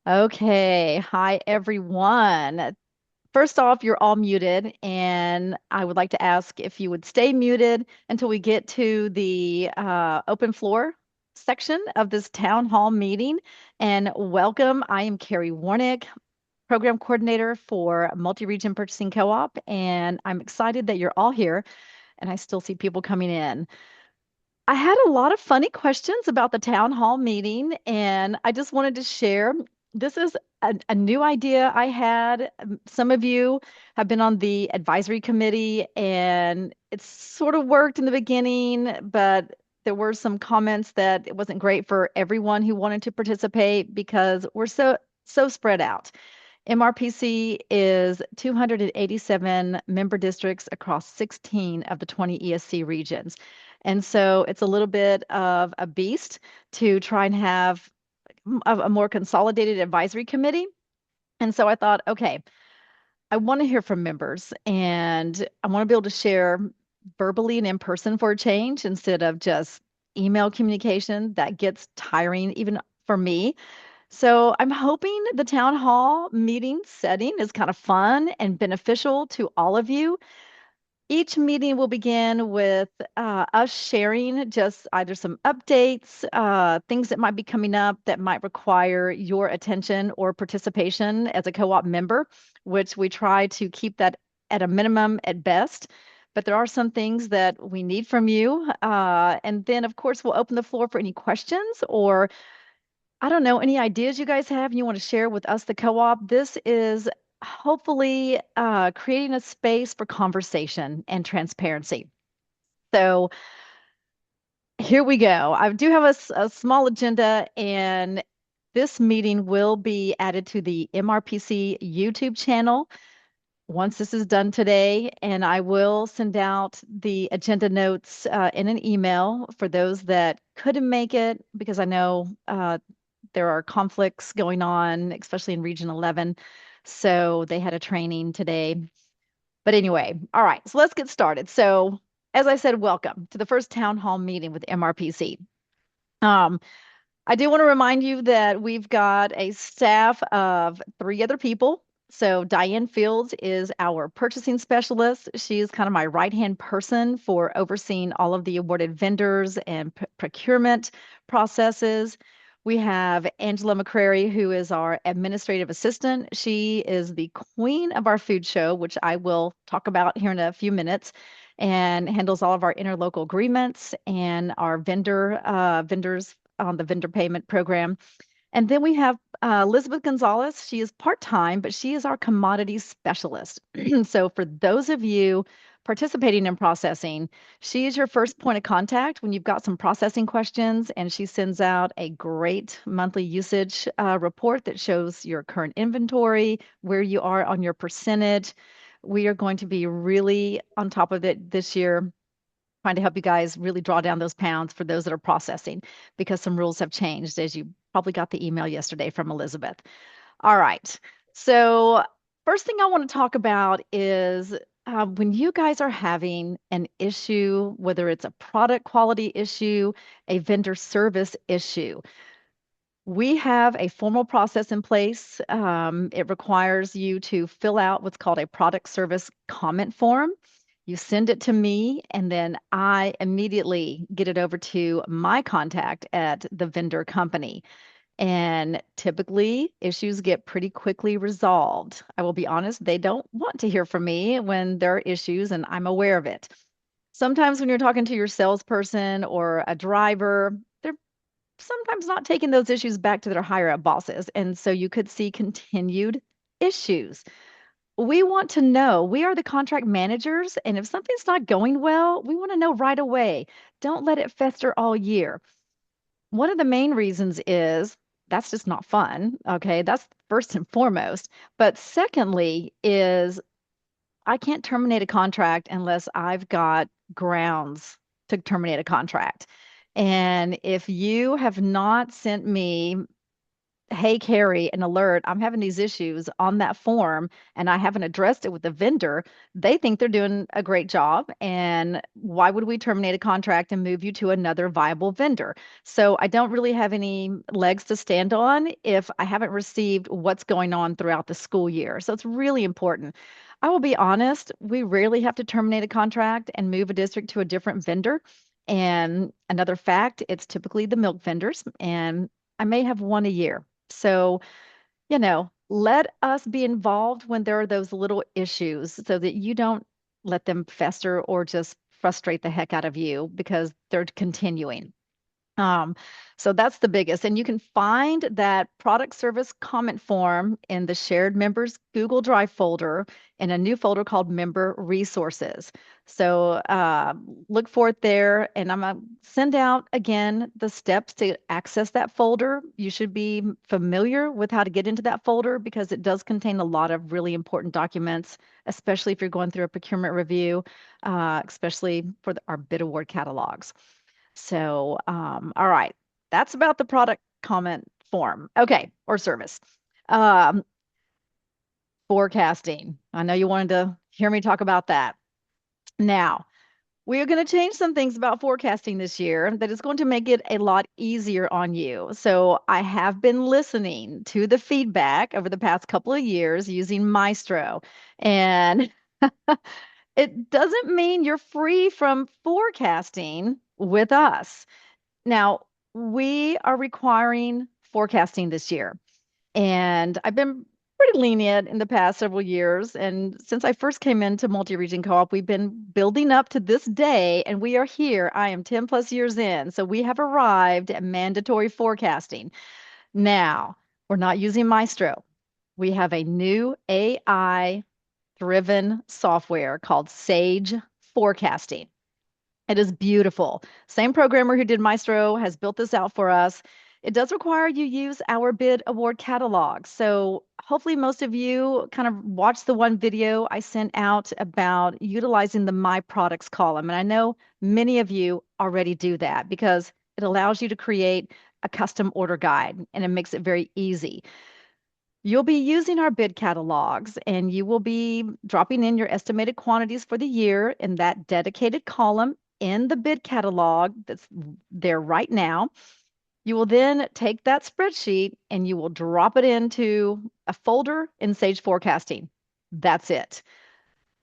Okay. Hi, everyone. First off, you're all muted, and I would like to ask if you would stay muted until we get to the open floor section of this town hall meeting. And welcome. I am Carrie Warnick, program coordinator for Multi-Region Purchasing Co-op, and I'm excited that you're all here, and I still see people coming in. I had a lot of funny questions about the town hall meeting, and I just wanted to share. This is a new idea I had. Some of you have been on the advisory committee, and it's sort of worked in the beginning, but there were some comments that it wasn't great for everyone who wanted to participate because we're so spread out. MRPC is 287 member districts across 16 of the 20 ESC regions. And so it's a little bit of a beast to try and have a more consolidated advisory committee. And so I thought, okay, I want to hear from members and I want to be able to share verbally and in person for a change instead of just email communication that gets tiring even for me. So I'm hoping the town hall meeting setting is kind of fun and beneficial to all of you. Each meeting will begin with us sharing just either some updates, things that might be coming up that might require your attention or participation as a co-op member, which we try to keep that at a minimum at best. But there are some things that we need from you. And then, of course, we'll open the floor for any questions or I don't know, any ideas you guys have you want to share with us, the co-op? This is hopefully creating a space for conversation and transparency. So here we go. I do have a small agenda, and this meeting will be added to the MRPC YouTube channel once this is done today, and I will send out the agenda notes in an email for those that couldn't make it because I know there are conflicts going on, especially in Region 11. So they had a training today. But anyway, all right, so let's get started. So, as I said, welcome to the first town hall meeting with MRPC. Um, I do want to remind you that we've got a staff of three other people. So Diane Fields is our purchasing specialist. She's kind of my right-hand person for overseeing all of the awarded vendors and procurement processes. We have Angela McCrary, who is our administrative assistant. She is the queen of our food show, which I will talk about here in a few minutes, and handles all of our interlocal agreements and our vendors on the vendor payment program. And then we have Elizabeth Gonzalez. She is part-time, but she is our commodities specialist. So for those of you participating in processing, she is your first point of contact when you've got some processing questions, and she sends out a great monthly usage report that shows your current inventory, where you are on your percentage. We are going to be really on top of it this year trying to help you guys really draw down those pounds for those that are processing because some rules have changed, as you probably got the email yesterday from Elizabeth. All right. So, first thing I want to talk about is when you guys are having an issue, whether it's a product quality issue, a vendor service issue, we have a formal process in place. It requires you to fill out what's called a product service comment form. You send it to me, and then I immediately get it over to my contact at the vendor company. And typically, issues get pretty quickly resolved. I will be honest, they don't want to hear from me when there are issues, and I'm aware of it. Sometimes when you're talking to your salesperson or a driver, they're sometimes not taking those issues back to their higher up bosses. And so you could see continued issues. We want to know. We are the contract managers, and if something's not going well, we want to know right away. Don't let it fester all year. One of the main reasons is that's just not fun. Okay, that's first and foremost. But secondly, is I can't terminate a contract unless I've got grounds to terminate a contract. And if you have not sent me hey, Carrie, an alert, I'm having these issues on that form and I haven't addressed it with the vendor, they think they're doing a great job. And why would we terminate a contract and move you to another viable vendor? So I don't really have any legs to stand on if I haven't received what's going on throughout the school year. So it's really important. I will be honest, we rarely have to terminate a contract and move a district to a different vendor. And another fact, it's typically the milk vendors, and I may have one a year. So, let us be involved when there are those little issues so that you don't let them fester or just frustrate the heck out of you because they're continuing. Um, so that's the biggest. And you can find that product service comment form in the shared members Google Drive folder in a new folder called Member Resources. So look for it there. And I'm going to send out again the steps to access that folder. You should be familiar with how to get into that folder because it does contain a lot of really important documents, especially if you're going through a procurement review, especially for our bid award catalogs. So, all right, that's about the product comment form. Okay, or service. Um, Forecasting. I know you wanted to hear me talk about that. Now, we are going to change some things about forecasting this year that is going to make it a lot easier on you. So, I have been listening to the feedback over the past couple of years using Maestro, and it doesn't mean you're free from forecasting with us. Now, we are requiring forecasting this year, and I've been pretty lenient in the past several years. And since I first came into multi-region co-op, we've been building up to this day, and we are here. I am 10 plus years in, so we have arrived at mandatory forecasting. Now, we're not using Maestro. We have a new AI-driven software called Sage Forecasting. It is beautiful. Same programmer who did Maestro has built this out for us. It does require you use our bid award catalog. So hopefully most of you kind of watched the one video I sent out about utilizing the My Products column. And I know many of you already do that because it allows you to create a custom order guide and it makes it very easy. You'll be using our bid catalogs and you will be dropping in your estimated quantities for the year in that dedicated column in the bid catalog that's there right now. You will then take that spreadsheet and you will drop it into a folder in Sage Forecasting. That's it.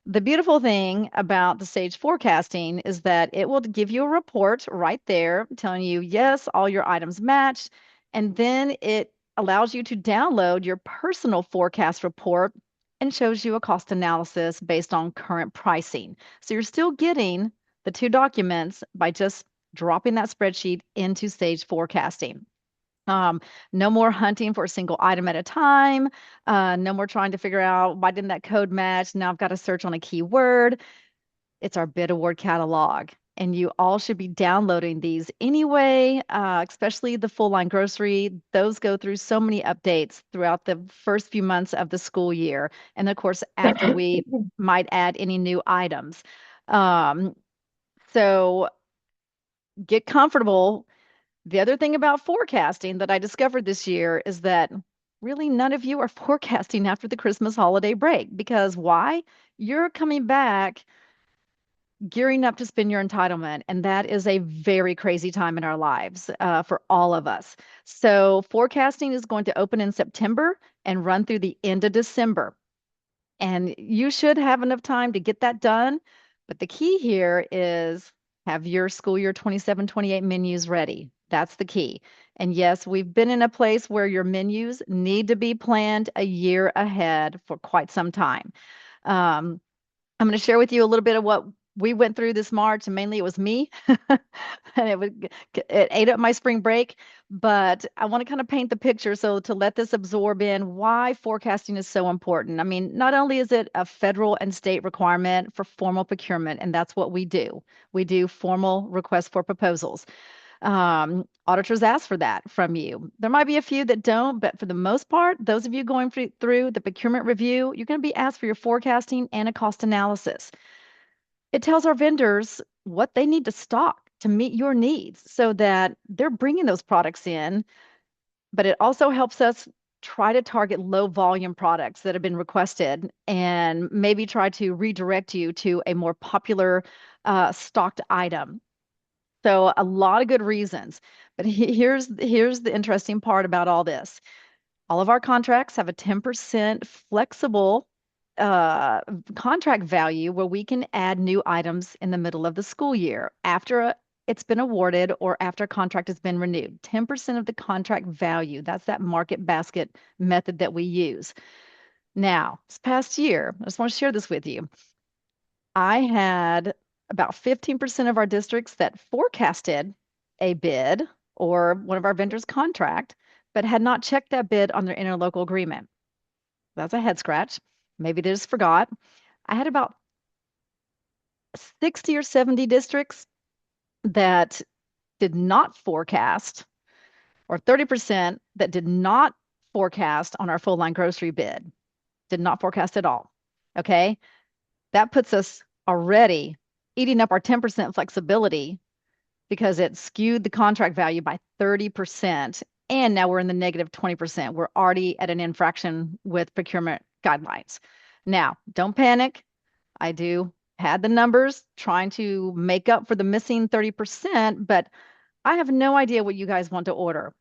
The beautiful thing about the Sage Forecasting is that it will give you a report right there telling you, yes, all your items match. And then it allows you to download your personal forecast report and shows you a cost analysis based on current pricing. So you're still getting the two documents by just dropping that spreadsheet into Sage Forecasting. Um, no more hunting for a single item at a time. No more trying to figure out why didn't that code match? Now I've got to search on a keyword. It's our bid award catalog. And you all should be downloading these anyway, especially the full line grocery. Those go through so many updates throughout the first few months of the school year. And of course, after we might add any new items. Um, so get comfortable. The other thing about forecasting that I discovered this year is that really none of you are forecasting after the Christmas holiday break because why? You're coming back gearing up to spend your entitlement, and that is a very crazy time in our lives for all of us. So, forecasting is going to open in September and run through the end of December. And you should have enough time to get that done. But the key here is have your school year 27-28 menus ready. That's the key. And yes, we've been in a place where your menus need to be planned a year ahead for quite some time. Um, I'm going to share with you a little bit of what we went through this March, and mainly it was me, and it ate up my spring break. But I want to kind of paint the picture, so to let this absorb in why forecasting is so important. I mean, not only is it a federal and state requirement for formal procurement, and that's what we do. We do formal requests for proposals. Auditors ask for that from you. There might be a few that don't, but for the most part, those of you going through the procurement review, you're going to be asked for your forecasting and a cost analysis. It tells our vendors what they need to stock to meet your needs so that they're bringing those products in but it also helps us try to target low volume products that have been requested and maybe try to redirect you to a more popular stocked item. So a lot of good reasons. But here's the interesting part about all this. All of our contracts have a 10% flexible uh, contract value where we can add new items in the middle of the school year after it's been awarded or after a contract has been renewed. 10% of the contract value, that's that market basket method that we use. Now, this past year, I just want to share this with you. I had about 15% of our districts that forecasted a bid or one of our vendors' contract, but had not checked that bid on their interlocal agreement. That's a head scratch. Maybe they just forgot. I had about 60 or 70 districts that did not forecast, or 30% that did not forecast on our full line grocery bid, did not forecast at all. Okay. That puts us already eating up our 10% flexibility because it skewed the contract value by 30%. And now we're in the negative 20%. We're already at an infraction with procurement guidelines. Now, don't panic. I do had the numbers trying to make up for the missing 30%, but I have no idea what you guys want to order.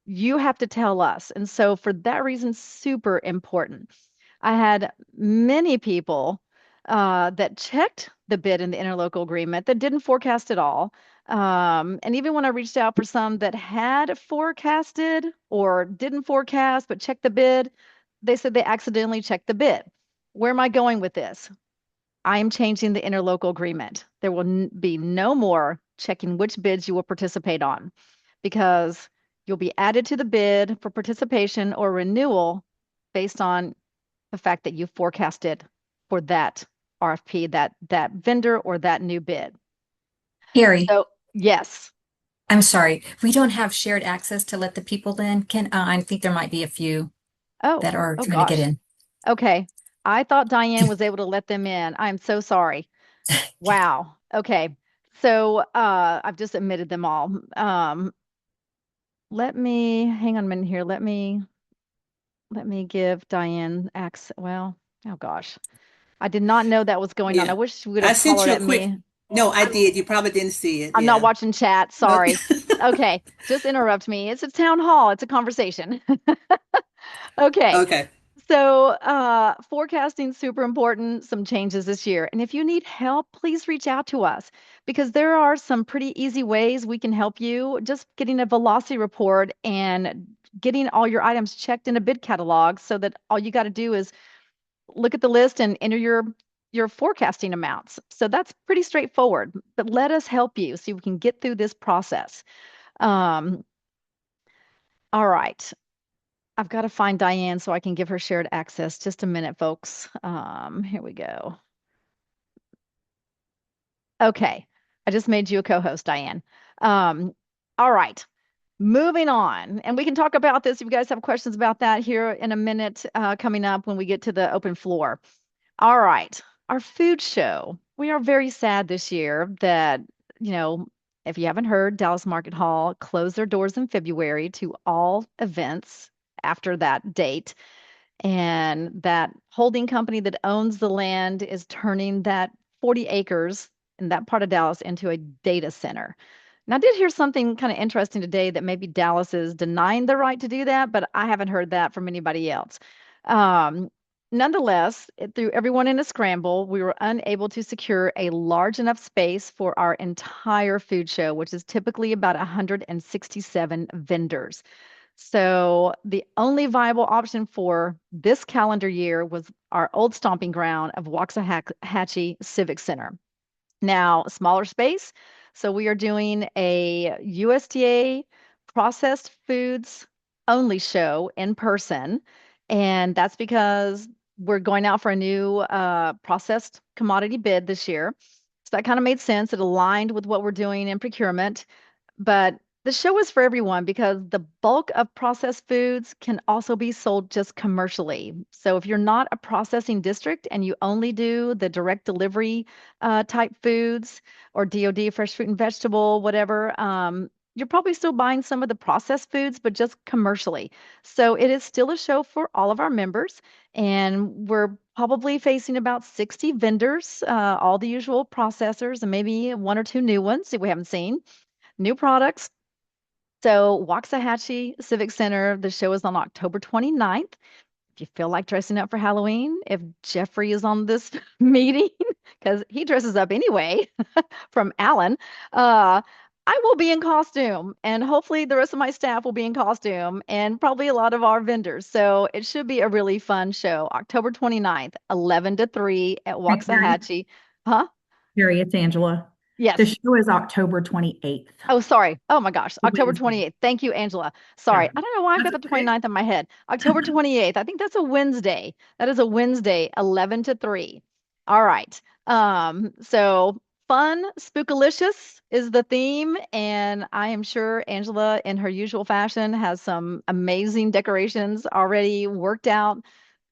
You have to tell us. And so, for that reason, super important. I had many people that checked the bid in the interlocal agreement that didn't forecast at all. And even when I reached out for some that had forecasted or didn't forecast but checked the bid, they said they accidentally checked the bid. Where am I going with this? I am changing the interlocal agreement. There will be no more checking which bids you will participate on because you'll be added to the bid for participation or renewal based on the fact that you forecasted for that RFP, that vendor or that new bid. Harry, So, yes. I'm sorry. We don't have shared access to let the people in. I think there might be a few Oh, that are oh trying to get gosh. in. Okay. I thought Diane was able to let them in. I'm so sorry. Wow. Okay. So, I've just admitted them all. Let me hang on a minute here. Let me give Diane access. Well, oh gosh. I did not know that was going on. I Yeah. wish you would I have sent hollered you a at quick, me. no, I I'm did. You probably didn't see it. I'm not Yeah. watching chat. Okay. Sorry. Okay, just interrupt me. It's a town hall. It's a conversation. Okay. Okay. So, forecasting super important, some changes this year. And if you need help, please reach out to us because there are some pretty easy ways we can help you. Just getting a velocity report and getting all your items checked in a bid catalog so that all you got to do is look at the list and enter your forecasting amounts. So that's pretty straightforward, but let us help you so we can get through this process. Um, all right. I've got to find Diane so I can give her shared access. Just a minute, folks. Here we go. Okay. I just made you a co-host, Diane. Um, all right. Moving on. And we can talk about this if you guys have questions about that here in a minute coming up when we get to the open floor. All right. Our food show. We are very sad this year that, you know, if you haven't heard, Dallas Market Hall closed their doors in February to all events after that date. And that holding company that owns the land is turning that 40 acres in that part of Dallas into a data center. And I did hear something kind of interesting today that maybe Dallas is denying the right to do that, but I haven't heard that from anybody else. Um, Nonetheless, it threw everyone in a scramble. We were unable to secure a large enough space for our entire food show, which is typically about 167 vendors. So the only viable option for this calendar year was our old stomping ground of Waxahachie Civic Center. Now, smaller space. So we are doing a USDA processed foods only show in person. And that's because we're going out for a new processed commodity bid this year. So that kind of made sense. It aligned with what we're doing in procurement. But the show is for everyone because the bulk of processed foods can also be sold just commercially. So if you're not a processing district and you only do the direct delivery type foods or DoD, fresh fruit and vegetable, whatever, you're probably still buying some of the processed foods, but just commercially. So it is still a show for all of our members, and we're probably facing about 60 vendors, all the usual processors, and maybe one or two new ones that we haven't seen, new products. So Waxahachie Civic Center, the show is on October 29th. If you feel like dressing up for Halloween, if Jeffrey is on this meeting, because he dresses up anyway from Alan, uh, I will be in costume, and hopefully the rest of my staff will be in costume, and probably a lot of our vendors. So it should be a really fun show. October 29th, 11 to 3 at Hey, Carrie, Waxahachie. Huh? Carrie, it's Angela. The Yes. show is October 28th, Oh, sorry. Oh my gosh. October Wednesday. 28th. Thank you, Angela. Yeah, Sorry. I don't know why I got that's the okay. 29th in my head. October 28th. I think that's a Wednesday. That is a Wednesday, 11 to 3. All right. So fun, spookalicious is the theme, and I am sure Angela, in her usual fashion, has some amazing decorations already worked out.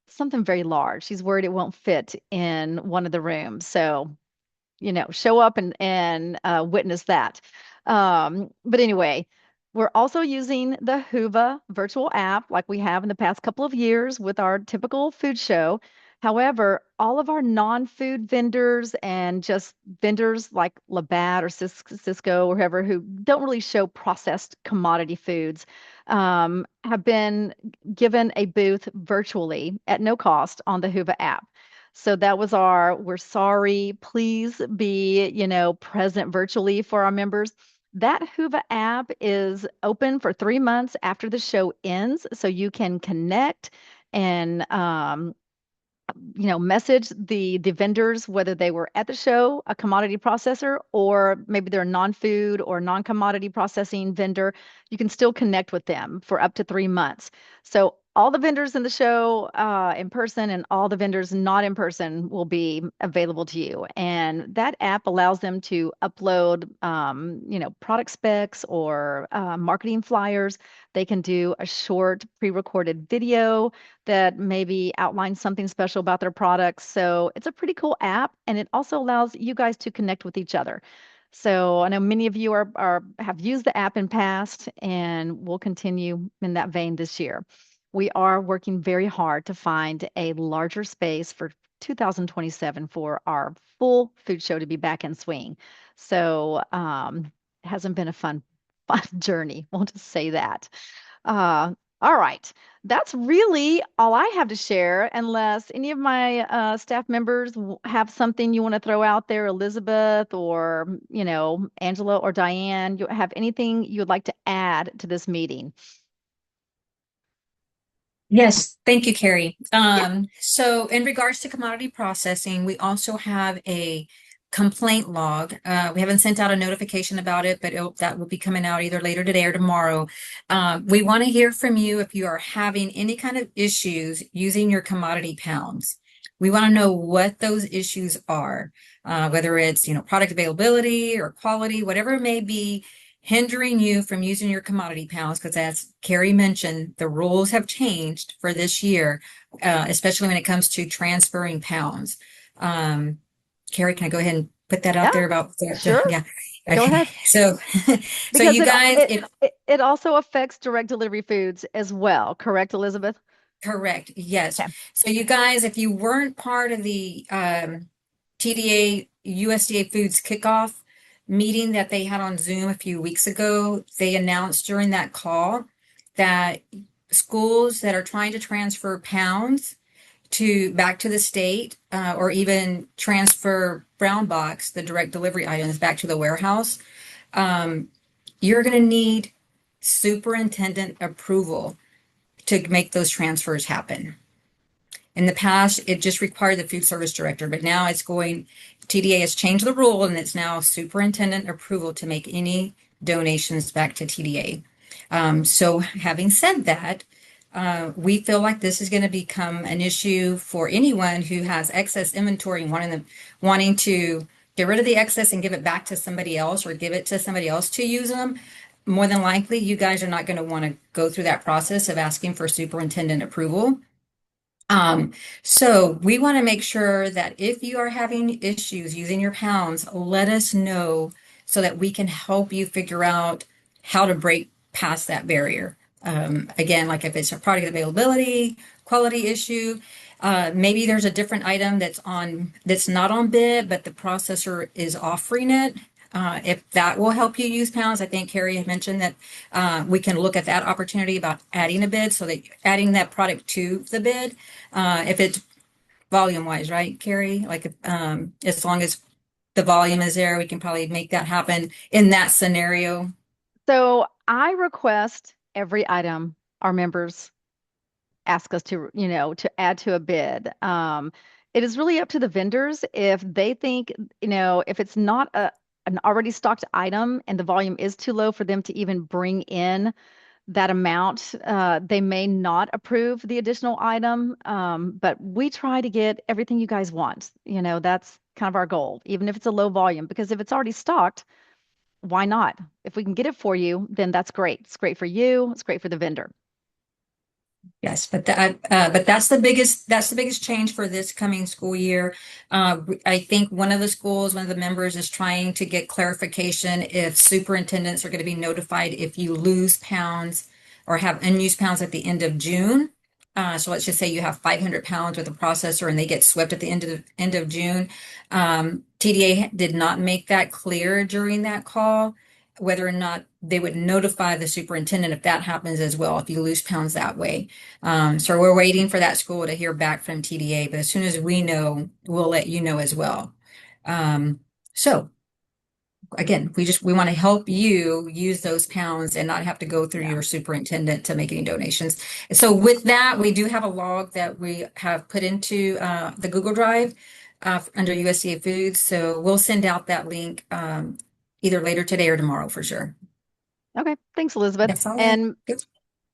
Something very large. She's worried it won't fit in one of the rooms. So show up and witness that. But anyway, we're also using the Huva virtual app like we have in the past couple of years with our typical food show. However, all of our non-food vendors and just vendors like Labatt or Cisco or whoever who don't really show processed commodity foods have been given a booth virtually at no cost on the Huva app. So that was our, we're sorry, please be, present virtually for our members. That Huva app is open for 3 months after the show ends, so you can connect and message the vendors, whether they were at the show, a commodity processor, or maybe they're a non-food or non-commodity processing vendor. You can still connect with them for up to 3 months. So all the vendors in the show in person and all the vendors not in person will be available to you. And that app allows them to upload, product specs or marketing flyers. They can do a short pre-recorded video that maybe outlines something special about their products. So it's a pretty cool app, and it also allows you guys to connect with each other. So I know many of you are have used the app in past, and will continue in that vein this year. We are working very hard to find a larger space for 2027 for our full food show to be back in swing. So it hasn't been a fun journey. We'll just say that. Uh, all right. That's really all I have to share, unless any of my staff members have something you want to throw out there, Elizabeth or, Angela or Diane. You have anything you would like to add to this meeting? Yes, thank you, Carrie. Yeah. So in regards to commodity processing, we also have a complaint log. We haven't sent out a notification about it, but that will be coming out either later today or tomorrow. We want to hear from you if you are having any kind of issues using your commodity pounds. We want to know what those issues are, whether it's, product availability or quality, whatever it may be hindering you from using your commodity pounds, because as Carrie mentioned, the rules have changed for this year, especially when it comes to transferring pounds. Carrie, can I go ahead and put that out Yeah, there about sure. yeah. Go Okay. ahead. So so Because you it guys, it if it also affects direct delivery foods as well, correct, Elizabeth? correct, yes. Okay. So you guys, if you weren't part of the TDA USDA Foods kickoff meeting that they had on Zoom a few weeks ago, they announced during that call that schools that are trying to transfer pounds to back to the state, or even transfer brown box, the direct delivery items back to the warehouse, um, you're going to need superintendent approval to make those transfers happen. In the past, it just required the food service director, but now TDA has changed the rule and it's now superintendent approval to make any donations back to TDA. So having said that, we feel like this is going to become an issue for anyone who has excess inventory and wanting to get rid of the excess and give it back to somebody else or give it to somebody else to use them. More than likely, you guys are not going to want to go through that process of asking for superintendent approval. So we want to make sure that if you are having issues using your pounds, let us know so that we can help you figure out how to break past that barrier. Again, like if it's a product availability, quality issue, maybe there's a different item that's not on bid, but the processor is offering it. If that will help you use pounds, I think Carrie had mentioned that we can look at that opportunity about adding a bid, so that adding that product to the bid, if it's volume wise, right, Carrie? Like as long as the volume is there, we can probably make that happen in that scenario. So I request every item our members ask us to, to add to a bid. It is really up to the vendors if they think, if it's not an already stocked item and the volume is too low for them to even bring in that amount, they may not approve the additional item. But we try to get everything you guys want. That's kind of our goal, even if it's a low volume, because if it's already stocked, why not? If we can get it for you, then that's great. It's great for you. It's great for the vendor. Yes, but that's the biggest change for this coming school year. I think one of the members is trying to get clarification if superintendents are going to be notified if you lose pounds or have unused pounds at the end of June. So let's just say you have 500 pounds with a processor and they get swept at the end of June. TDA did not make that clear during that call, whether or not they would notify the superintendent if that happens as well, if you lose pounds that way. So we're waiting for that school to hear back from TDA, but as soon as we know, we'll let you know as well. So again, we want to help you use those pounds and not have to go through Yeah. your superintendent to make any donations. So with that, we do have a log that we have put into the Google Drive under USDA Foods. So we'll send out that link either later today or tomorrow for sure. Okay. Thanks, Elizabeth. That's all. And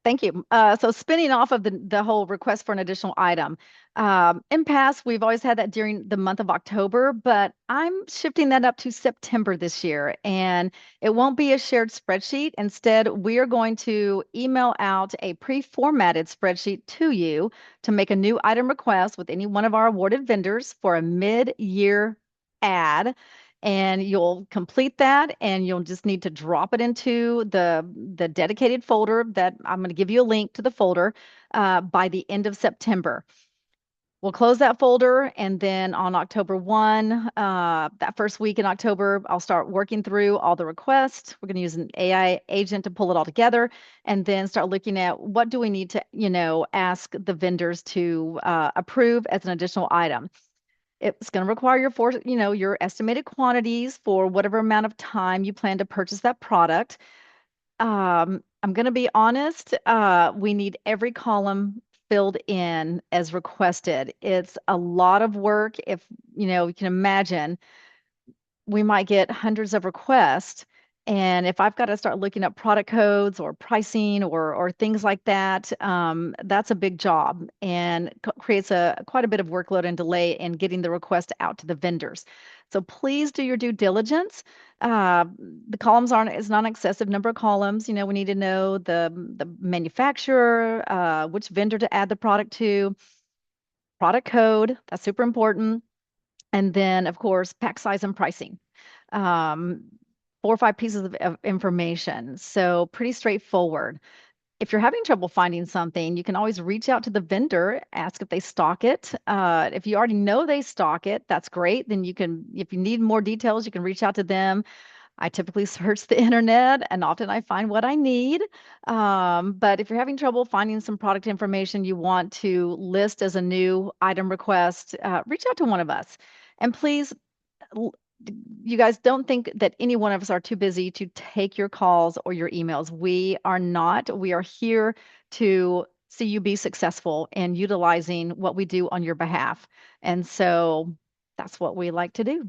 thank you. So spinning off of the whole request for an additional item. In past, we've always had that during the month of October, but I'm shifting that up to September this year. And it won't be a shared spreadsheet. Instead, we are going to email out a pre-formatted spreadsheet to you to make a new item request with any one of our awarded vendors for a mid-year ad. And you'll complete that and you'll just need to drop it into the dedicated folder that I'm going to give you a link to the folder by the end of September. We'll close that folder, and then on October 1, that first week in October, I'll start working through all the requests. We're going to use an AI agent to pull it all together, and then start looking at what do we need to, ask the vendors to approve as an additional item. It's going to require your estimated quantities for whatever amount of time you plan to purchase that product. I'm going to be honest, we need every column filled in as requested. It's a lot of work. If, you can imagine, we might get hundreds of requests. And if I've got to start looking up product codes or pricing or things like that, that's a big job and creates quite a bit of workload and delay in getting the request out to the vendors. So please do your due diligence. Uh, the columns aren't is not an excessive number of columns. We need to know the manufacturer, which vendor to add the product to, product code. That's super important. And then, of course, pack size and pricing. Um, 4 or 5 pieces of information. So pretty straightforward. If you're having trouble finding something, you can always reach out to the vendor, ask if they stock it. If you already know they stock it, that's great. Then if you need more details, you can reach out to them. I typically search the internet and often I find what I need. But if you're having trouble finding some product information you want to list as a new item request, reach out to one of us. And please, you guys don't think that any one of us are too busy to take your calls or your emails. We are not. We are here to see you be successful in utilizing what we do on your behalf. And so that's what we like to do.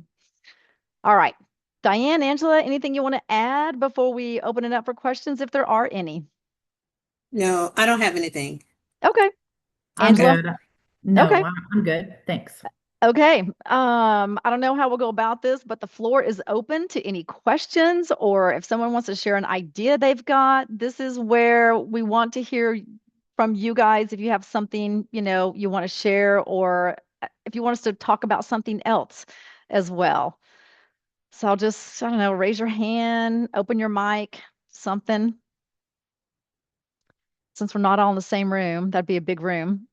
All right. Diane, Angela, anything you want to add before we open it up for questions, if there are any? No, I don't have anything. Okay. I'm Angela? good. No, Okay. I'm good. Thanks. Okay. I don't know how we'll go about this, but the floor is open to any questions, or if someone wants to share an idea they've got, this is where we want to hear from you guys. If you have something, you want to share, or if you want us to talk about something else as well. So I'll just, I don't know, raise your hand, open your mic, something. Since we're not all in the same room, that'd be a big room.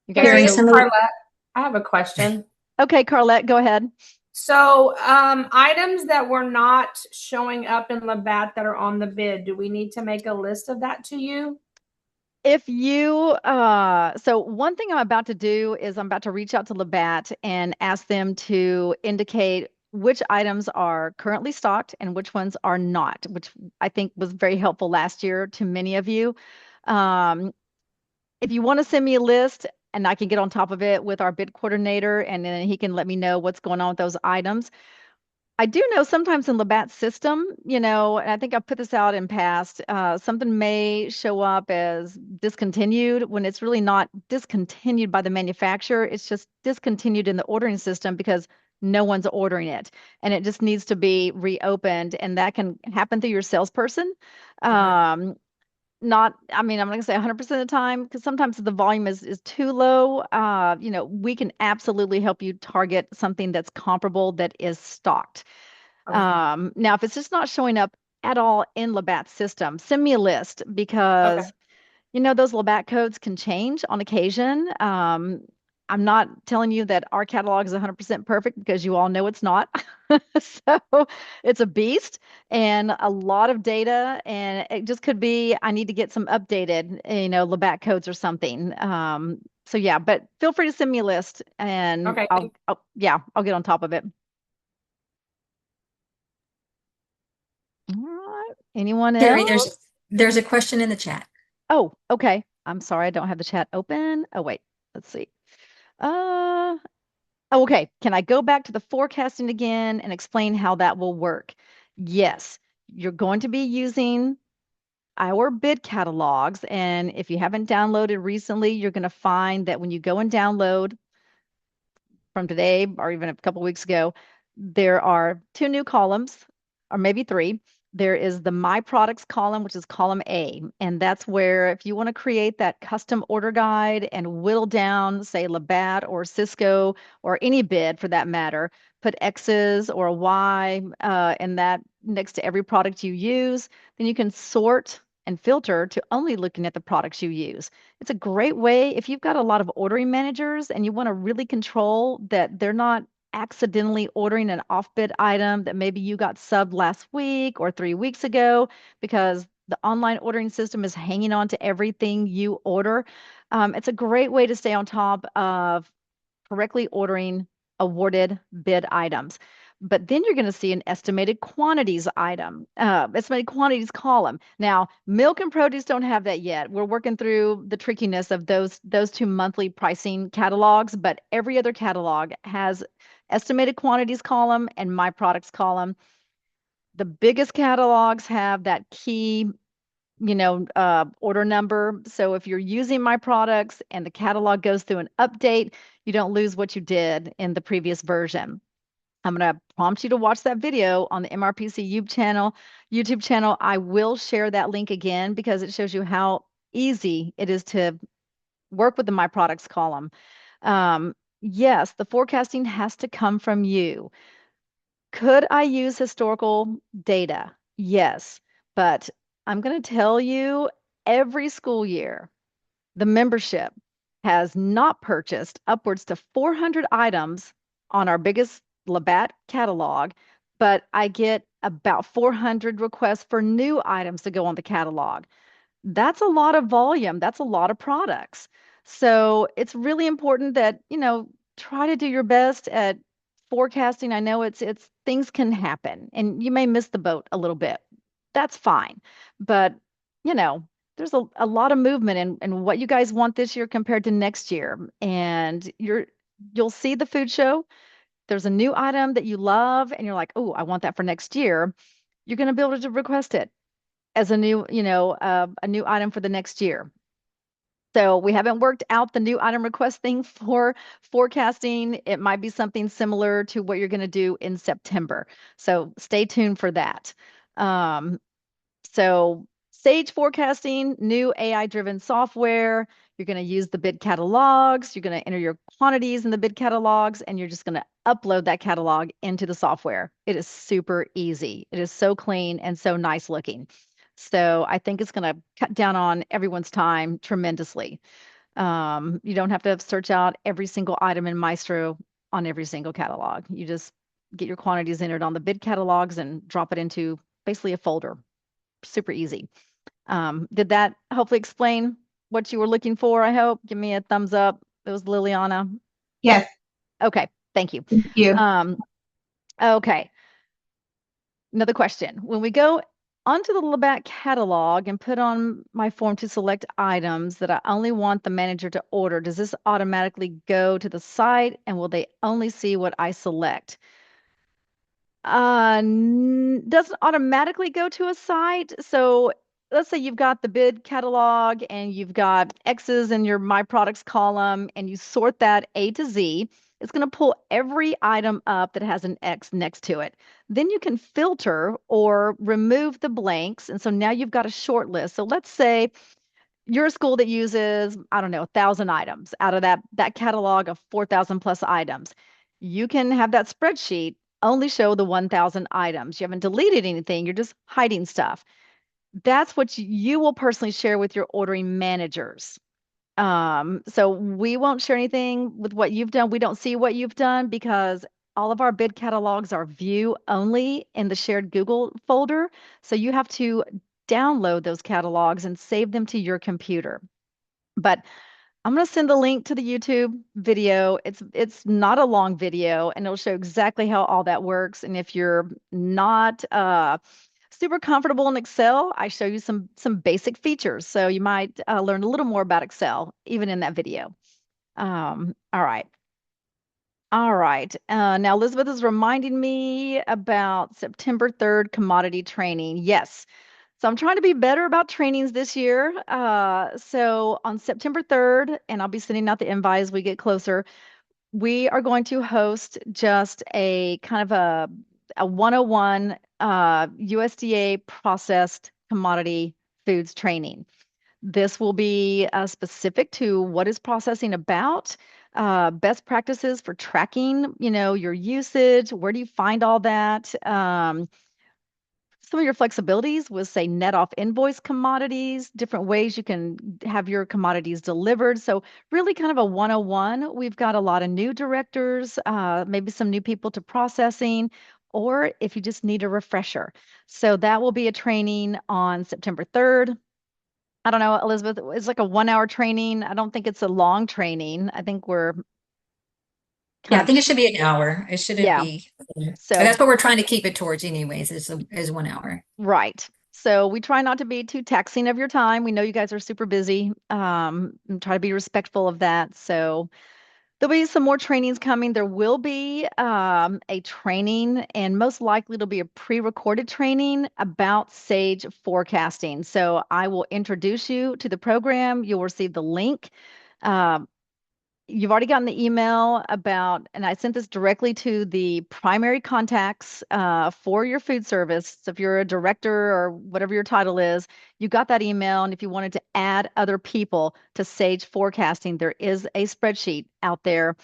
You guys Carrie, still? it's Carlette. I have a question. Okay, Carlette, go ahead. So, items that were not showing up in Labatt that are on the bid, do we need to make a list of that to you? If you, so one thing I'm about to do is I'm about to reach out to Labatt and ask them to indicate which items are currently stocked and which ones are not, which I think was very helpful last year to many of you. Um, if you want to send me a list and I can get on top of it with our bid coordinator and then he can let me know what's going on with those items. I do know sometimes in Labatt's system, and I think I've put this out in past, something may show up as discontinued when it's really not discontinued by the manufacturer. It's just discontinued in the ordering system because no one's ordering it. And it just needs to be reopened. And that can happen through your salesperson. Um, not, I mean, I'm not gonna say 100% of the time because sometimes the volume is too low. We can absolutely help you target something that's comparable that is stocked. Okay. Now, if it's just not showing up at all in Labatt's system, send me a list Okay. because those Labatt codes can change on occasion. I'm not telling you that our catalog is 100% perfect because you all know it's not. So it's a beast and a lot of data, and it just could be I need to get some updated, Labatt codes or something. So yeah, but feel free to send me a list and Okay. I'll get on top of it. All right. Anyone Carrie, else? there's a question in the chat. Oh, okay. I'm sorry, I don't have the chat open. Oh, wait. Let's see. Oh, okay. Can I go back to the forecasting again and explain how that will work? Yes, you're going to be using our bid catalogs. And if you haven't downloaded recently, you're going to find that when you go and download from today or even a couple weeks ago, there are two new columns, or maybe three. There is the My Products column, which is column A. And that's where if you want to create that custom order guide and whittle down, say, Labatt or Cisco or any bid for that matter, put X's or a Y in that next to every product you use, then you can sort and filter to only looking at the products you use. It's a great way if you've got a lot of ordering managers and you want to really control that they're not accidentally ordering an off-bid item that maybe you got subbed last week or 3 weeks ago because the online ordering system is hanging on to everything you order. It's a great way to stay on top of correctly ordering awarded bid items. But then you're going to see an estimated quantities item, estimated quantities column. Now, milk and produce don't have that yet. We're working through the trickiness of those two monthly pricing catalogs, but every other catalog has estimated quantities column and my products column. The biggest catalogs have that key order number. So if you're using my products and the catalog goes through an update, you don't lose what you did in the previous version. I'm going to prompt you to watch that video on the MRPC YouTube channel. I will share that link again because it shows you how easy it is to work with the My Products column. Yes, the forecasting has to come from you. Could I use historical data? Yes, but I'm going to tell you every school year, the membership has not purchased upwards to 400 items on our biggest Labatt catalog, but I get about 400 requests for new items to go on the catalog. That's a lot of volume. That's a lot of products. So it's really important that, try to do your best at forecasting. I know it's things can happen and you may miss the boat a little bit. That's fine. But, there's a lot of movement in what you guys want this year compared to next year. And you'll see the food show. There's a new item that you love and you're like, oh, I want that for next year. You're going to be able to request it as a new item for the next year. So we haven't worked out the new item request thing for forecasting. It might be something similar to what you're going to do in September. So stay tuned for that. So Sage forecasting, new AI-driven software. You're going to use the bid catalogs. You're going to enter your quantities in the bid catalogs, and you're just going to upload that catalog into the software. It is super easy. It is so clean and so nice looking. So I think it's going to cut down on everyone's time tremendously. You don't have to search out every single item in Maestro on every single catalog. You just get your quantities entered on the bid catalogs and drop it into basically a folder. Super easy. Did that hopefully explain what you were looking for? I hope. Give me a thumbs up. It was Liliana. Yes, Okay, thank you. thank you. Okay. Another question. When we go onto the Labatt catalog and put on my form to select items that I only want the manager to order, does this automatically go to the site and will they only see what I select? Doesn't automatically go to a site. So let's say you've got the bid catalog and you've got X's in your My Products column and you sort that A to Z. It's going to pull every item up that has an X next to it. Then you can filter or remove the blanks. And so now you've got a short list. So let's say you're a school that uses, I don't know, 1,000 items out of that catalog of 4,000 plus items. You can have that spreadsheet only show the 1,000 items. You haven't deleted anything, you're just hiding stuff. That's what you will personally share with your ordering managers. So we won't share anything with what you've done. We don't see what you've done because all of our bid catalogs are view only in the shared Google folder. So you have to download those catalogs and save them to your computer. But I'm going to send the link to the YouTube video. It's not a long video, and it'll show exactly how all that works. And if you're not super comfortable in Excel, I show you some basic features. So you might learn a little more about Excel even in that video. All right. All right. Now Elizabeth is reminding me about September 3rd commodity training. Yes. So I'm trying to be better about trainings this year. So on September 3rd, and I'll be sending out the invite as we get closer, we are going to host just a kind of a 101 USDA processed commodity foods training. This will be specific to what is processing about, best practices for tracking, your usage. Where do you find all that? Some of your flexibilities with, say, net off invoice commodities, different ways you can have your commodities delivered. So really kind of a 101. We've got a lot of new directors, maybe some new people to processing, or if you just need a refresher. So that will be a training on September 3rd. I don't know, Elizabeth, it's like a 1 hour training. I don't think it's a long training. I think we're Yeah, I kind think it should be an hour. It shouldn't yeah. be. So That's what we're trying to keep it towards anyways, is 1 hour. right. So we try not to be too taxing of your time. We know you guys are super busy. And try to be respectful of that. So there'll be some more trainings coming. There will be a training, and most likely it'll be a pre-recorded training about Sage forecasting. So I will introduce you to the program. You'll receive the link. You've already gotten the email about, and I sent this directly to the primary contacts for your food service. So if you're a director or whatever your title is, you got that email. And if you wanted to add other people to Sage forecasting, there is a spreadsheet out there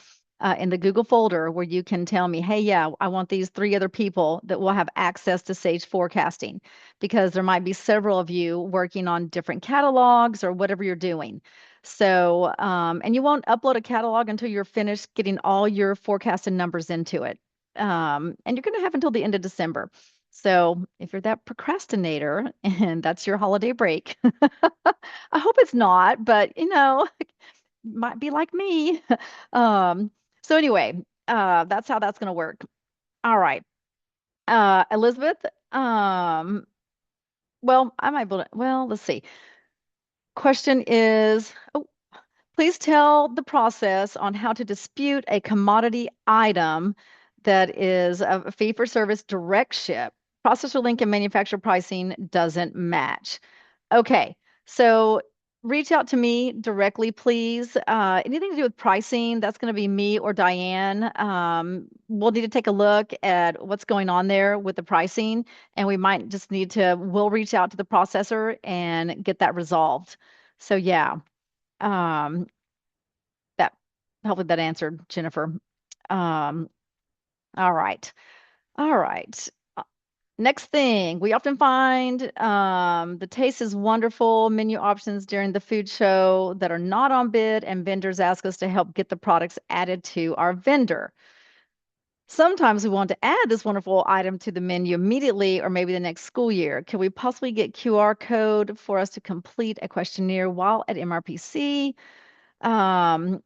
in the Google folder where you can tell me, hey, yeah, I want these 3 other people that will have access to Sage forecasting, because there might be several of you working on different catalogs or whatever you're doing. So, and you won't upload a catalog until you're finished getting all your forecasted numbers into it. And you're going to have until the end of December. So if you're that procrastinator and that's your holiday break, I hope it's not, but might be like me. So anyway, that's how that's going to work. All right. Elizabeth, well, I might, well, let's see. Question is, please tell the process on how to dispute a commodity item that is a fee-for-service direct ship. Processor link and manufacturer pricing doesn't match. Okay, so reach out to me directly, please. Anything to do with pricing, that's going to be me or Diane. We'll need to take a look at what's going on there with the pricing, and we might just need to, we'll reach out to the processor and get that resolved. So yeah, um, that hopefully that answered Jennifer. Um, all right. All right. Next thing, we often find the taste is wonderful menu options during the food show that are not on bid, and vendors ask us to help get the products added to our vendor. Sometimes we want to add this wonderful item to the menu immediately or maybe the next school year. Can we possibly get QR code for us to complete a questionnaire while at MRPC? Um,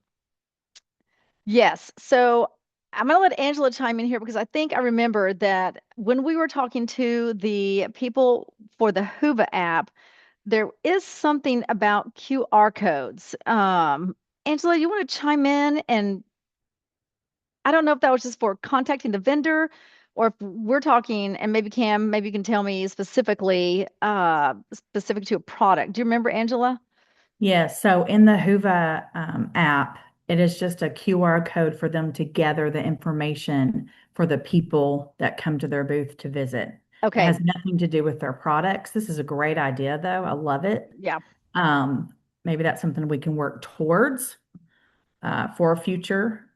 Yes. So I'm going to let Angela chime in here because I think I remember that when we were talking to the people for the Hoover app, there is something about QR codes. Angela, you want to chime in? And I don't know if that was just for contacting the vendor or if we're talking, and maybe Cam, maybe you can tell me specifically, specific to a product. Do you remember, Angela? Yeah, so in the Hoover app, it is just a QR code for them to gather the information for the people that come to their booth to visit. It Okay. has nothing to do with their products. This is a great idea, though. I love it. Yeah. Maybe that's something we can work towards for a future.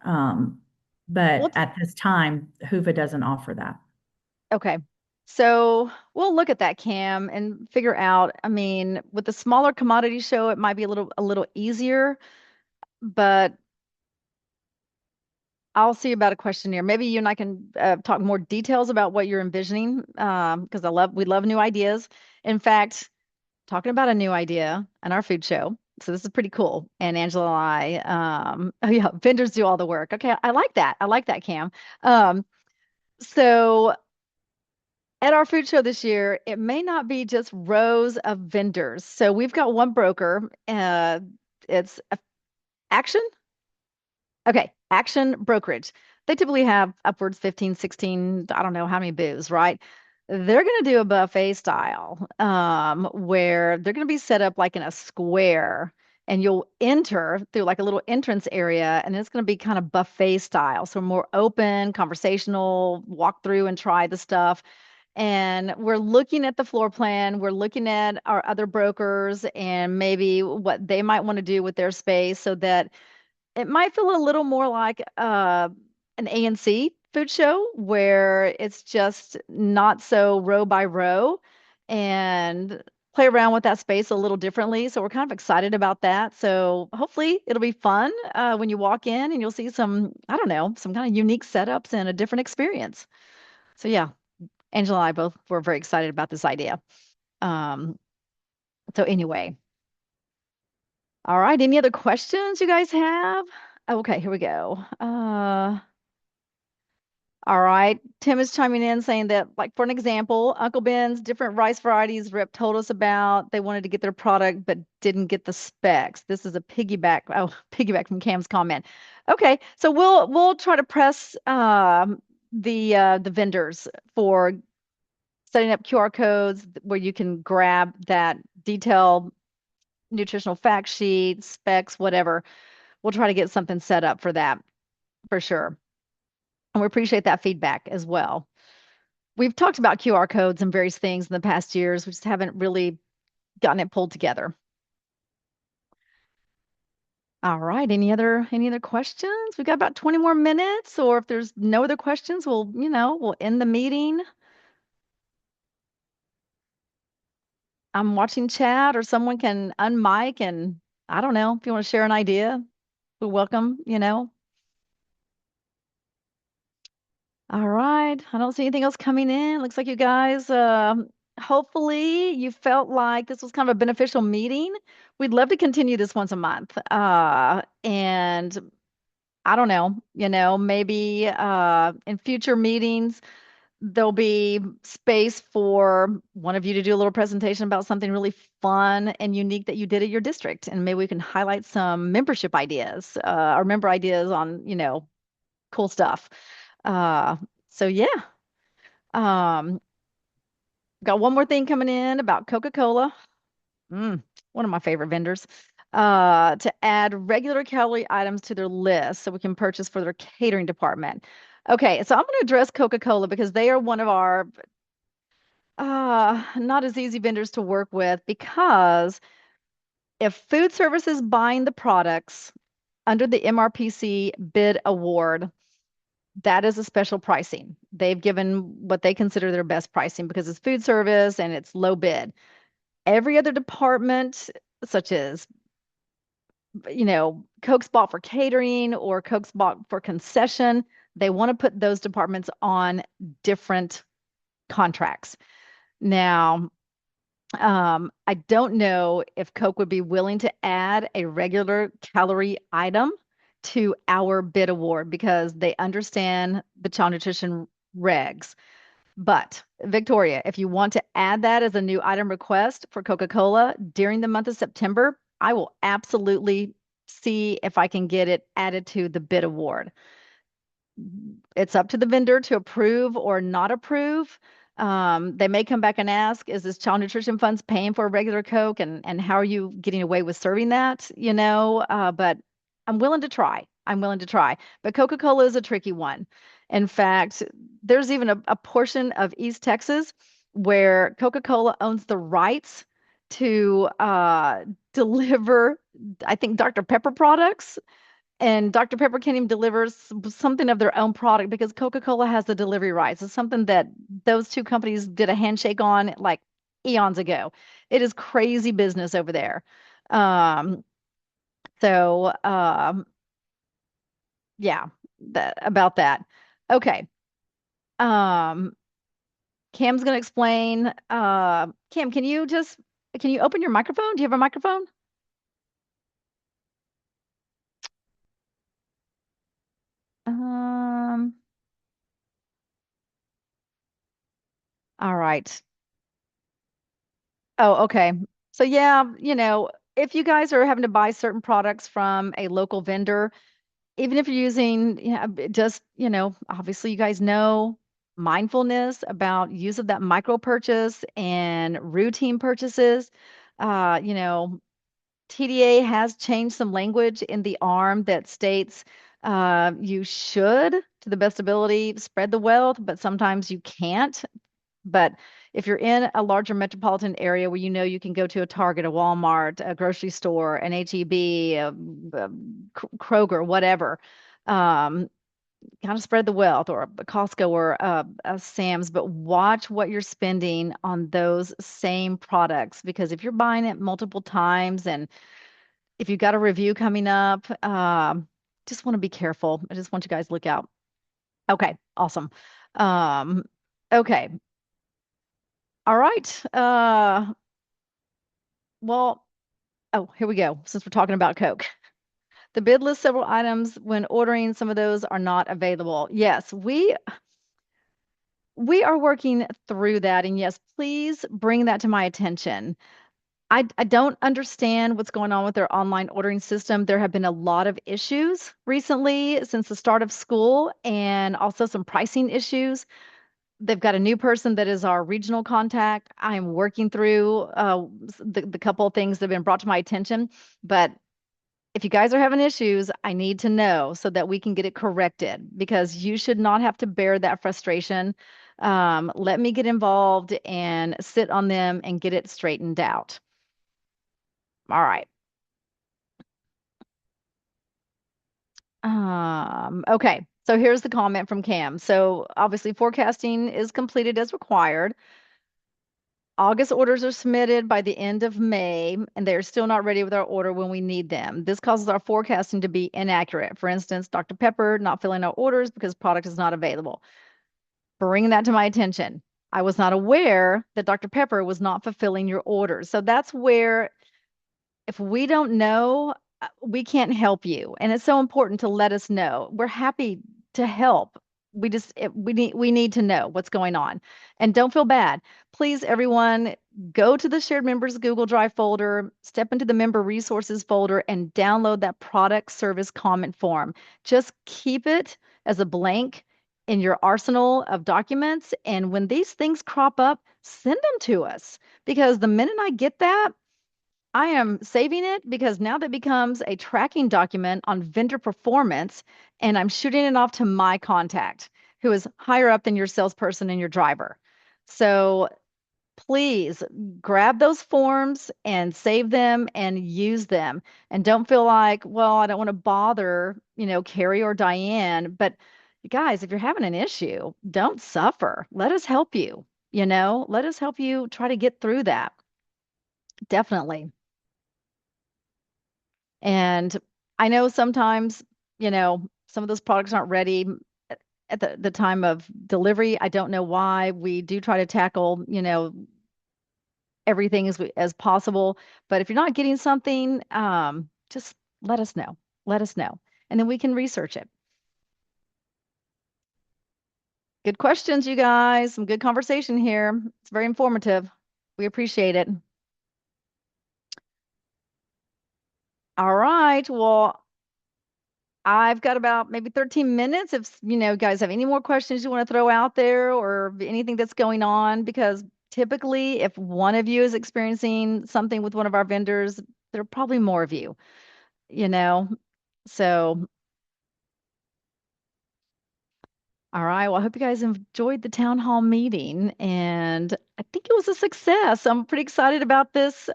But Well, at this time, Hoover doesn't offer that. okay. So we'll look at that, Cam, and figure out. I mean, with the smaller commodity show, it might be a little easier, but I'll see about a questionnaire. Maybe you and I can talk more details about what you're envisioning, because we love new ideas. In fact, talking about a new idea in our food show. So this is pretty cool. And Angela and oh yeah, vendors do all the work. Okay, I like that. I like that, Cam. So at our food show this year, it may not be just rows of vendors. So we've got one broker. It's Action. Okay, Action Brokerage. They typically have upwards 15, 16, I don't know how many booths, right? They're going to do a buffet style, where they're going to be set up like in a square, and you'll enter through like a little entrance area, and it's going to be kind of buffet style. So more open, conversational, walk through and try the stuff. And we're looking at the floor plan, we're looking at our other brokers and maybe what they might want to do with their space so that it might feel a little more like an ANC food show where it's just not so row by row, and play around with that space a little differently. So we're kind of excited about that. So hopefully it'll be fun when you walk in and you'll see some, I don't know, some kind of unique setups and a different experience. So yeah, Angela and I both were very excited about this idea. Um, so anyway, all right. Any other questions you guys have? Okay, here we go. All right. Tim is chiming in saying that, like, for an example, Uncle Ben's different rice varieties Rip told us about. They wanted to get their product but didn't get the specs. This is a piggyback. Oh, piggyback from Cam's comment. Okay, so we'll try to press the vendors for setting up QR codes where you can grab that detailed nutritional fact sheet, specs, whatever. We'll try to get something set up for that for sure. And we appreciate that feedback as well. We've talked about QR codes and various things in the past years. We just haven't really gotten it pulled together. All right. Any other questions? We got about 20 more minutes, or if there's no other questions, we'll end the meeting. I'm watching chat, or someone can unmic, and I don't know if you want to share an idea. We're welcome. All right. I don't see anything else coming in. Looks like you guys, hopefully you felt like this was kind of a beneficial meeting. We'd love to continue this once a month. And I don't know, maybe in future meetings, there'll be space for one of you to do a little presentation about something really fun and unique that you did at your district. And maybe we can highlight some membership ideas, or member ideas on, cool stuff. Uh, so yeah. Um, got one more thing coming in about Coca-Cola. one of my favorite vendors, to add regular calorie items to their list so we can purchase for their catering department. Okay, so I'm going to address Coca-Cola because they are one of our not as easy vendors to work with because if food service is buying the products under the MRPC bid award, that is a special pricing. They've given what they consider their best pricing because it's food service and it's low bid. Every other department, such as, Coke's bought for catering or Coke's bought for concession, they want to put those departments on different contracts. Now, I don't know if Coke would be willing to add a regular calorie item to our bid award because they understand the child nutrition regs. But Victoria, if you want to add that as a new item request for Coca-Cola during the month of September, I will absolutely see if I can get it added to the bid award. It's up to the vendor to approve or not approve. They may come back and ask, is this child nutrition funds paying for a regular Coke? And how are you getting away with serving that? But I'm willing to try. I'm willing to try. But Coca-Cola is a tricky one. In fact, there's even a portion of East Texas where Coca-Cola owns the rights to deliver, I think, Dr. Pepper products, and Dr. Pepper can't even deliver something of their own product because Coca-Cola has the delivery rights. It's something that those two companies did a handshake on like eons ago. It is crazy business over there. Um, so yeah, about that. Okay. Um, Cam's gonna explain. Cam, can you open your microphone? Do you have a microphone? Um, all right. Oh, okay. So yeah, if you guys are having to buy certain products from a local vendor, even if you're using, just, obviously you guys know mindfulness about use of that micro purchase and routine purchases. TDA has changed some language in the arm that states you should, to the best ability, spread the wealth, but sometimes you can't. But if you're in a larger metropolitan area where you can go to a Target, a Walmart, a grocery store, an HEB, Kroger, whatever, kind of spread the wealth, or a Costco or a Sam's, but watch what you're spending on those same products because if you're buying it multiple times and if you've got a review coming up, just want to be careful. I just want you guys to look out. Okay, awesome. Um, okay. All right. Well, oh, here we go. Since we're talking about Coke, the bid lists several items. When ordering, some of those are not available. Yes, we are working through that, and yes, please bring that to my attention. I don't understand what's going on with their online ordering system. There have been a lot of issues recently since the start of school, and also some pricing issues. They've got a new person that is our regional contact. I'm working through the couple of things that have been brought to my attention. But if you guys are having issues, I need to know so that we can get it corrected because you should not have to bear that frustration. Let me get involved and sit on them and get it straightened out. All right. Okay. So here's the comment from Cam. So obviously forecasting is completed as required. August orders are submitted by the end of May, and they are still not ready with our order when we need them. This causes our forecasting to be inaccurate. For instance, Dr. Pepper not filling our orders because product is not available. Bring that to my attention. I was not aware that Dr. Pepper was not fulfilling your orders. So that's where, if we don't know, we can't help you. And it's so important to let us know. We're happy to help. We need to know what's going on. And don't feel bad. Please, everyone, go to the shared members Google Drive folder, step into the member resources folder, and download that product service comment form. Just keep it as a blank in your arsenal of documents. And when these things crop up, send them to us because the minute I get that, I am saving it because now that becomes a tracking document on vendor performance, and I'm shooting it off to my contact, who is higher up than your salesperson and your driver. So please grab those forms and save them and use them. And don't feel like, well, I don't want to bother, Carrie or Diane. But guys, if you're having an issue, don't suffer. Let us help you, let us help you try to get through that. Definitely. And I know sometimes, some of those products aren't ready at the time of delivery. I don't know why. We do try to tackle, everything as possible. But if you're not getting something, just let us know. Let us know. And then we can research it. Good questions, you guys. Some good conversation here. It's very informative. We appreciate it. All right. Well, I've got about maybe 13 minutes. If guys have any more questions you want to throw out there or anything that's going on, because typically if one of you is experiencing something with one of our vendors, there are probably more of you, you know. So, all right. Well, I hope you guys enjoyed the town hall meeting, and I think it was a success. I'm pretty excited about this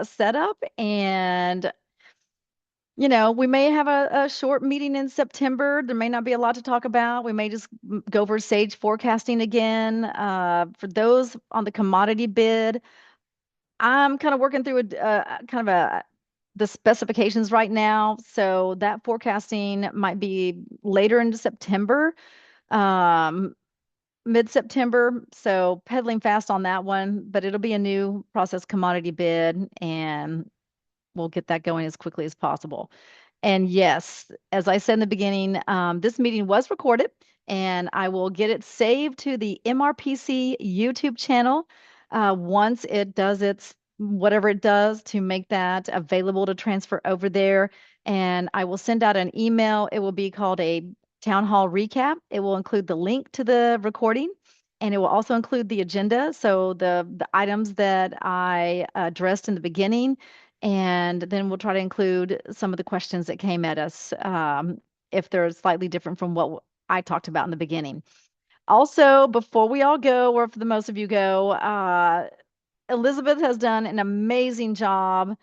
setup, and we may have a short meeting in September. There may not be a lot to talk about. We may just go over sage forecasting again. For those on the commodity bid, I'm kind of working through the specifications right now. So that forecasting might be later into September, um, mid-September. So pedaling fast on that one, but it'll be a new process commodity bid, and we'll get that going as quickly as possible. And yes, as I said in the beginning, this meeting was recorded, and I will get it saved to the MRPC YouTube channel once it does its whatever it does to make that available to transfer over there. And I will send out an email. It will be called a town hall recap. It will include the link to the recording, and it will also include the agenda. So the items that I addressed in the beginning, and then we'll try to include some of the questions that came at us, if they're slightly different from what I talked about in the beginning. Also, before we all go, or for the most of you go, Elizabeth has done an amazing job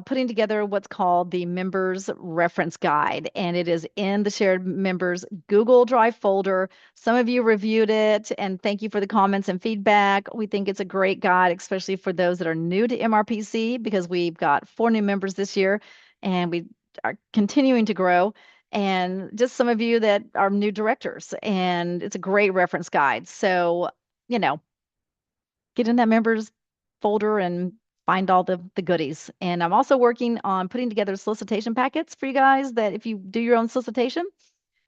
putting together what's called the members reference guide, and it is in the shared members Google Drive folder. Some of you reviewed it, and thank you for the comments and feedback. We think it's a great guide, especially for those that are new to MRPC, because we've got 4 new members this year, and we are continuing to grow. And just some of you that are new directors, and it's a great reference guide. So, you know, get in that members folder and find all the goodies. And I'm also working on putting together solicitation packets for you guys, that if you do your own solicitation,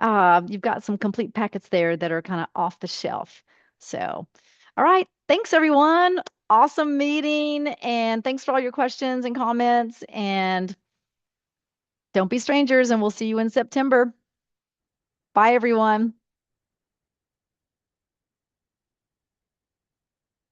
you've got some complete packets there that are kind of off the shelf. So, all right. Thanks, everyone. Awesome meeting. And thanks for all your questions and comments. And don't be strangers, and we'll see you in September. Bye, everyone.